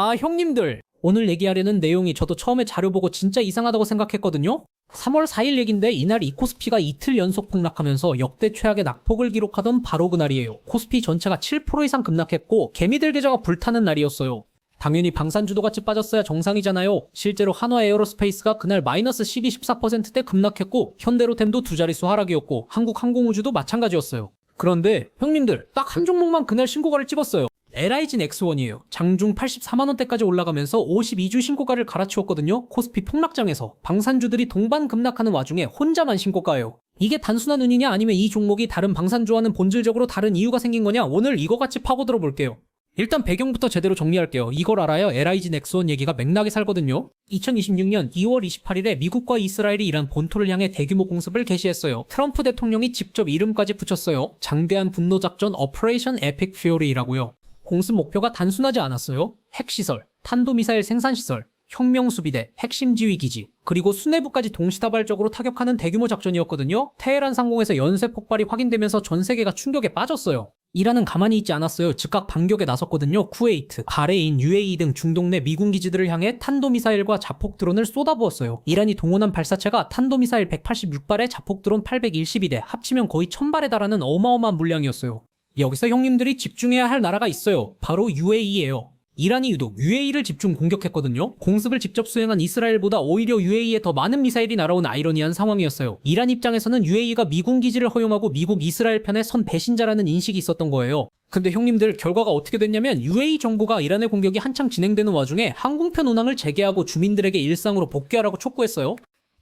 아, 형님들. 오늘 얘기하려는 내용이 저도 처음에 자료 보고 진짜 이상하다고 생각했거든요. 3월 4일 얘긴데 이날 이 코스피가 이틀 연속 폭락하면서 역대 최악의 낙폭을 기록하던 바로 그날이에요. 코스피 전체가 7% 이상 급락했고 개미들 계좌가 불타는 날이었어요. 당연히 방산주도 같이 빠졌어야 정상이잖아요. 실제로 한화에어로스페이스가 그날 마이너스 12, 14%대 급락했고 현대로템도 두 자릿수 하락이었고 한국항공우주도 마찬가지였어요. 그런데 형님들, 딱 한 종목만 그날 신고가를 찍었어요. LIG 넥스원이에요. 장중 84만원대까지 올라가면서 52주 신고가를 갈아치웠거든요. 코스피 폭락장에서 방산주들이 동반 급락하는 와중에 혼자만 신고가예요. 이게 단순한 운이냐 아니면 이 종목이 다른 방산주와는 본질적으로 다른 이유가 생긴 거냐, 오늘 이거 같이 파고들어 볼게요. 일단 배경부터 제대로 정리할게요. 이걸 알아야 LIG 넥스원 얘기가 맥락이 살거든요. 2026년 2월 28일에 미국과 이스라엘이 이란 본토를 향해 대규모 공습을 개시했어요. 트럼프 대통령이 직접 이름까지 붙였어요. 장대한 분노작전 오퍼레이션 에픽 퓨어리라고요. 공습 목표가 단순하지 않았어요. 핵시설, 탄도미사일 생산시설, 혁명수비대, 핵심 지휘기지, 그리고 수뇌부까지 동시다발적으로 타격하는 대규모 작전이었거든요. 테헤란 상공에서 연쇄 폭발이 확인되면서 전 세계가 충격에 빠졌어요. 이란은 가만히 있지 않았어요. 즉각 반격에 나섰거든요. 쿠웨이트, 바레인, UAE 등 중동 내 미군 기지들을 향해 탄도미사일과 자폭 드론을 쏟아부었어요. 이란이 동원한 발사체가 탄도미사일 186발에 자폭 드론 812대, 합치면 거의 1000발에 달하는 어마어마한 물량이었어요. 여기서 형님들이 집중해야 할 나라가 있어요. 바로 UAE예요. 이란이 유독 UAE를 집중 공격했거든요. 공습을 직접 수행한 이스라엘보다 오히려 UAE에 더 많은 미사일이 날아온 아이러니한 상황이었어요. 이란 입장에서는 UAE가 미군 기지를 허용하고 미국 이스라엘 편에 선 배신자라는 인식이 있었던 거예요. 근데 형님들, 결과가 어떻게 됐냐면 UAE 정부가 이란의 공격이 한창 진행되는 와중에 항공편 운항을 재개하고 주민들에게 일상으로 복귀하라고 촉구했어요.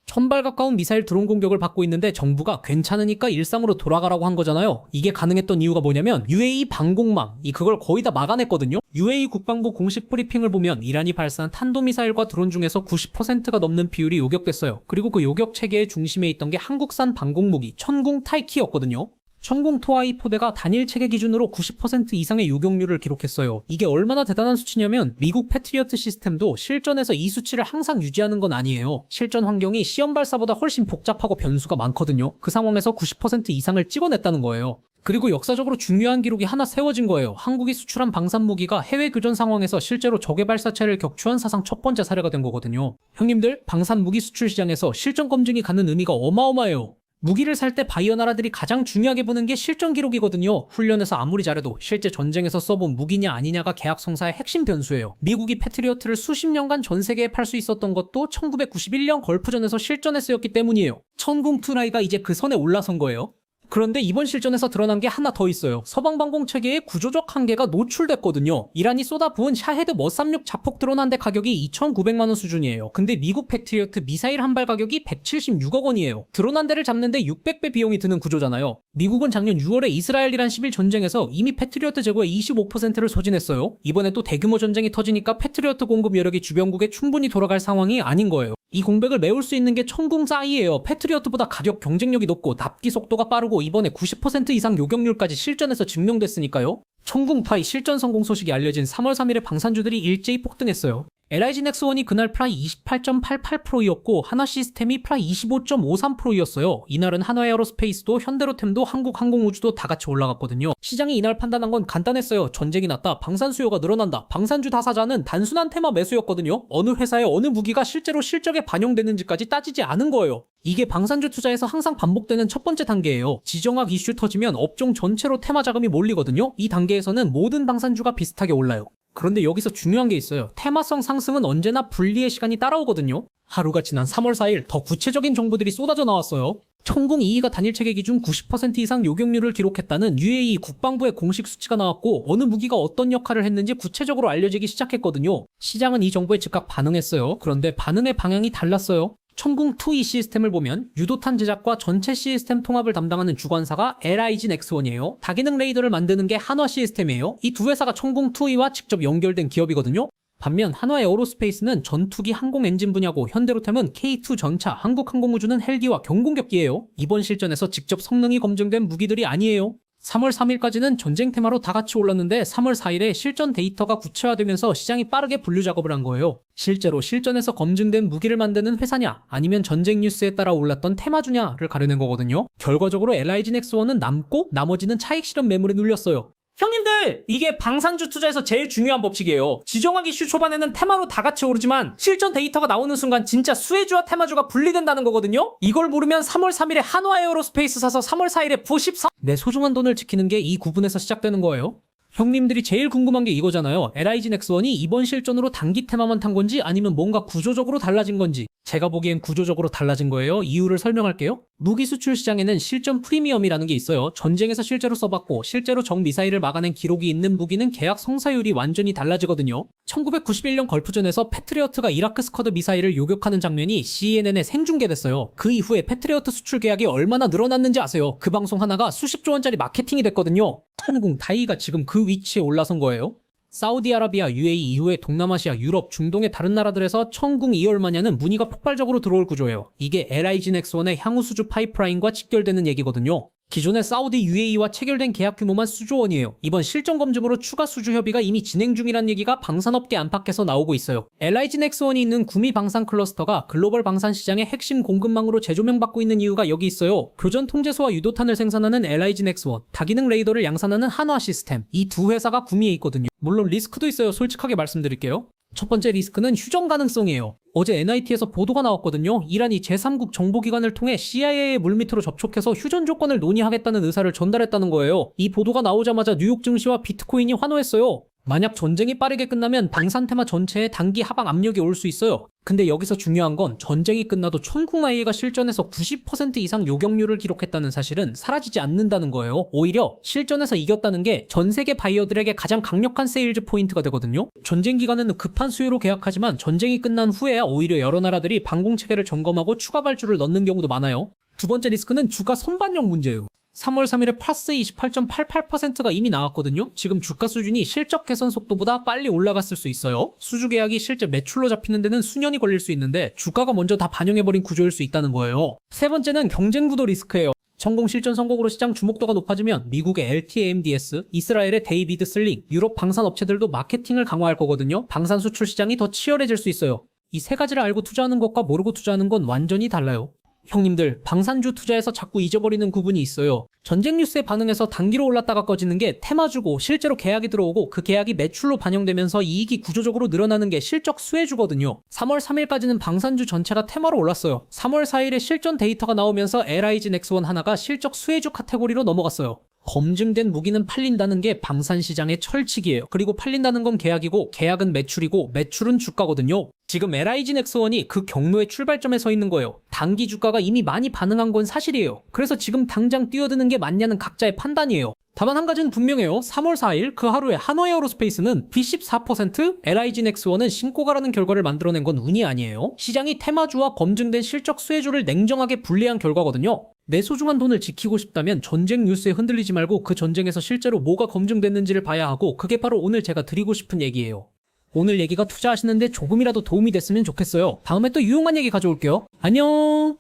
1000발 가까운 미사일 드론 공격을 받고 있는데 정부가 괜찮으니까 일상으로 돌아가라고 한 거잖아요. 이게 가능했던 이유가 뭐냐면 UAE 방공망, 그걸 거의 다 막아냈거든요. UAE 국방부 공식 브리핑을 보면 이란이 발사한 탄도미사일과 드론 중에서 90%가 넘는 비율이 요격됐어요. 그리고 그 요격 체계의 중심에 있던 게 한국산 방공무기 천궁 타이키였거든요. 천궁 토하이 포대가 단일 체계 기준으로 90% 이상의 요격률을 기록했어요. 이게 얼마나 대단한 수치냐면 미국 패트리어트 시스템도 실전에서 이 수치를 항상 유지하는 건 아니에요. 실전 환경이 시험 발사보다 훨씬 복잡하고 변수가 많거든요. 그 상황에서 90% 이상을 찍어냈다는 거예요. 그리고 역사적으로 중요한 기록이 하나 세워진 거예요. 한국이 수출한 방산무기가 해외 교전 상황에서 실제로 적의 발사체를 격추한 사상 첫 번째 사례가 된 거거든요. 형님들, 방산무기 수출 시장에서 실전 검증이 갖는 의미가 어마어마해요. 무기를 살 때 바이어 나라들이 가장 중요하게 보는 게 실전 기록이거든요. 훈련에서 아무리 잘해도 실제 전쟁에서 써본 무기냐 아니냐가 계약 성사의 핵심 변수예요. 미국이 패트리어트를 수십 년간 전 세계에 팔 수 있었던 것도 1991년 걸프전에서 실전에 쓰였기 때문이에요. 천궁 투라이가 이제 그 선에 올라선 거예요. 그런데 이번 실전에서 드러난 게 하나 더 있어요. 서방 방공 체계의 구조적 한계가 노출됐거든요. 이란이 쏟아부은 샤헤드 머36 자폭 드론 한 대 가격이 2,900만원 수준이에요. 근데 미국 패트리어트 미사일 한 발 가격이 176억 원이에요. 드론 한 대를 잡는데 600배 비용이 드는 구조잖아요. 미국은 작년 6월에 이스라엘-이란 10일 전쟁에서 이미 패트리어트 재고의 25%를 소진했어요. 이번에 또 대규모 전쟁이 터지니까 패트리어트 공급 여력이 주변국에 충분히 돌아갈 상황이 아닌 거예요. 이 공백을 메울 수 있는 게 천궁 싸이예요. 패트리어트보다 가격 경쟁력이 높고 납기 속도가 빠르고 이번에 90% 이상 요격률까지 실전에서 증명됐으니까요. 천궁 파이 실전 성공 소식이 알려진 3월 3일에 방산주들이 일제히 폭등했어요. LIG 넥스원이 그날 플라이 28.88%였고 하나시스템이 플라이 25.53%였어요. 이날은 한화에어로스페이스도 현대로템도 한국항공우주도 다 같이 올라갔거든요. 시장이 이날 판단한 건 간단했어요. 전쟁이 났다, 방산 수요가 늘어난다, 방산주 다 사자는 단순한 테마 매수였거든요. 어느 회사의 어느 무기가 실제로 실적에 반영되는지까지 따지지 않은 거예요. 이게 방산주 투자에서 항상 반복되는 첫 번째 단계예요. 지정학 이슈 터지면 업종 전체로 테마 자금이 몰리거든요. 이 단계에서는 모든 방산주가 비슷하게 올라요. 그런데 여기서 중요한 게 있어요. 테마성 상승은 언제나 분리의 시간이 따라오거든요. 하루가 지난 3월 4일 더 구체적인 정보들이 쏟아져 나왔어요. 천궁 2위가 단일체계 기준 90% 이상 요격률을 기록했다는 UAE 국방부의 공식 수치가 나왔고 어느 무기가 어떤 역할을 했는지 구체적으로 알려지기 시작했거든요. 시장은 이 정보에 즉각 반응했어요. 그런데 반응의 방향이 달랐어요. 천궁 2이 시스템을 보면 유도탄 제작과 전체 시스템 통합을 담당하는 주관사가 LIG 넥스원이에요. 다기능 레이더를 만드는 게 한화 시스템이에요. 이 두 회사가 천궁 2이와 직접 연결된 기업이거든요. 반면 한화에어로스페이스는 전투기 항공 엔진 분야고 현대로템은 K2 전차, 한국항공우주는 헬기와 경공격기예요. 이번 실전에서 직접 성능이 검증된 무기들이 아니에요. 3월 3일까지는 전쟁 테마로 다 같이 올랐는데 3월 4일에 실전 데이터가 구체화되면서 시장이 빠르게 분류 작업을 한 거예요. 실제로 실전에서 검증된 무기를 만드는 회사냐 아니면 전쟁 뉴스에 따라 올랐던 테마주냐를 가르는 거거든요. 결과적으로 LIG 넥스원은 남고 나머지는 차익 실현 매물에 눌렸어요. 형님들, 이게 방산주 투자에서 제일 중요한 법칙이에요. 지정학 이슈 초반에는 테마로 다 같이 오르지만 실전 데이터가 나오는 순간 진짜 수혜주와 테마주가 분리된다는 거거든요. 이걸 모르면 3월 3일에 한화 에어로스페이스 사서 3월 4일에 부십사 내 소중한 돈을 지키는 게 이 구분에서 시작되는 거예요. 형님들이 제일 궁금한 게 이거잖아요. LIG 넥스원이 이번 실전으로 단기 테마만 탄 건지 아니면 뭔가 구조적으로 달라진 건지. 제가 보기엔 구조적으로 달라진 거예요. 이유를 설명할게요. 무기 수출 시장에는 실전 프리미엄이라는 게 있어요. 전쟁에서 실제로 써봤고 실제로 적 미사일을 막아낸 기록이 있는 무기는 계약 성사율이 완전히 달라지거든요. 1991년 걸프전에서 패트리어트가 이라크 스쿼드 미사일을 요격하는 장면이 CNN에 생중계됐어요. 그 이후에 패트리어트 수출 계약이 얼마나 늘어났는지 아세요? 그 방송 하나가 수십조 원짜리 마케팅이 됐거든요. 한국 다이가 지금 그 위치에 올라선 거예요. 사우디아라비아, UAE 이후에 동남아시아, 유럽, 중동의 다른 나라들에서 천궁 2열 마냐는 문의가 폭발적으로 들어올 구조예요. 이게 LIG 넥스원의 향후 수주 파이프라인과 직결되는 얘기거든요. 기존의 사우디, UAE와 체결된 계약 규모만 수조 원이에요. 이번 실전 검증으로 추가 수주 협의가 이미 진행 중이란 얘기가 방산업계 안팎에서 나오고 있어요. LIG 넥스원이 있는 구미 방산 클러스터가 글로벌 방산 시장의 핵심 공급망으로 재조명받고 있는 이유가 여기 있어요. 교전 통제소와 유도탄을 생산하는 LIG 넥스원, 다기능 레이더를 양산하는 한화 시스템, 이 두 회사가 구미에 있거든요. 물론 리스크도 있어요. 솔직하게 말씀드릴게요. 첫 번째 리스크는 휴전 가능성이에요. 어제 NIT에서 보도가 나왔거든요. 이란이 제3국 정보기관을 통해 CIA의 물밑으로 접촉해서 휴전 조건을 논의하겠다는 의사를 전달했다는 거예요. 이 보도가 나오자마자 뉴욕 증시와 비트코인이 환호했어요. 만약 전쟁이 빠르게 끝나면 방산 테마 전체에 단기 하방 압력이 올 수 있어요. 근데 여기서 중요한 건 전쟁이 끝나도 천궁 IA가 실전에서 90% 이상 요격률을 기록했다는 사실은 사라지지 않는다는 거예요. 오히려 실전에서 이겼다는 게 전 세계 바이어들에게 가장 강력한 세일즈 포인트가 되거든요. 전쟁 기간에는 급한 수요로 계약하지만 전쟁이 끝난 후에야 오히려 여러 나라들이 방공 체계를 점검하고 추가 발주를 넣는 경우도 많아요. 두 번째 리스크는 주가 선반영 문제예요. 3월 3일에 플러스 28.88%가 이미 나왔거든요. 지금 주가 수준이 실적 개선 속도보다 빨리 올라갔을 수 있어요. 수주 계약이 실제 매출로 잡히는 데는 수년이 걸릴 수 있는데 주가가 먼저 다 반영해버린 구조일 수 있다는 거예요. 세 번째는 경쟁 구도 리스크예요. 성공 실전 선곡으로 시장 주목도가 높아지면 미국의 LTAMDS, 이스라엘의 데이비드 슬링, 유럽 방산 업체들도 마케팅을 강화할 거거든요. 방산 수출 시장이 더 치열해질 수 있어요. 이 세 가지를 알고 투자하는 것과 모르고 투자하는 건 완전히 달라요. 형님들, 방산주 투자에서 자꾸 잊어버리는 구분이 있어요. 전쟁 뉴스에 반응해서 단기로 올랐다가 꺼지는 게 테마주고 실제로 계약이 들어오고 그 계약이 매출로 반영되면서 이익이 구조적으로 늘어나는 게 실적 수혜주거든요. 3월 3일까지는 방산주 전체가 테마로 올랐어요. 3월 4일에 실전 데이터가 나오면서 LIG 넥스원 하나가 실적 수혜주 카테고리로 넘어갔어요. 검증된 무기는 팔린다는 게 방산시장의 철칙이에요. 그리고 팔린다는 건 계약이고 계약은 매출이고 매출은 주가거든요. 지금 LIG 넥스원이 그 경로의 출발점에 서 있는 거예요. 단기 주가가 이미 많이 반응한 건 사실이에요. 그래서 지금 당장 뛰어드는 게 맞냐는 각자의 판단이에요. 다만 한 가지는 분명해요. 3월 4일 그 하루에 한화 에어로스페이스는 B14%, LIG 넥스원은 신고가라는 결과를 만들어낸 건 운이 아니에요. 시장이 테마주와 검증된 실적 수혜주를 냉정하게 분리한 결과거든요. 내 소중한 돈을 지키고 싶다면 전쟁 뉴스에 흔들리지 말고 그 전쟁에서 실제로 뭐가 검증됐는지를 봐야 하고 그게 바로 오늘 제가 드리고 싶은 얘기예요. 오늘 얘기가 투자하시는데 조금이라도 도움이 됐으면 좋겠어요. 다음에 또 유용한 얘기 가져올게요. 안녕!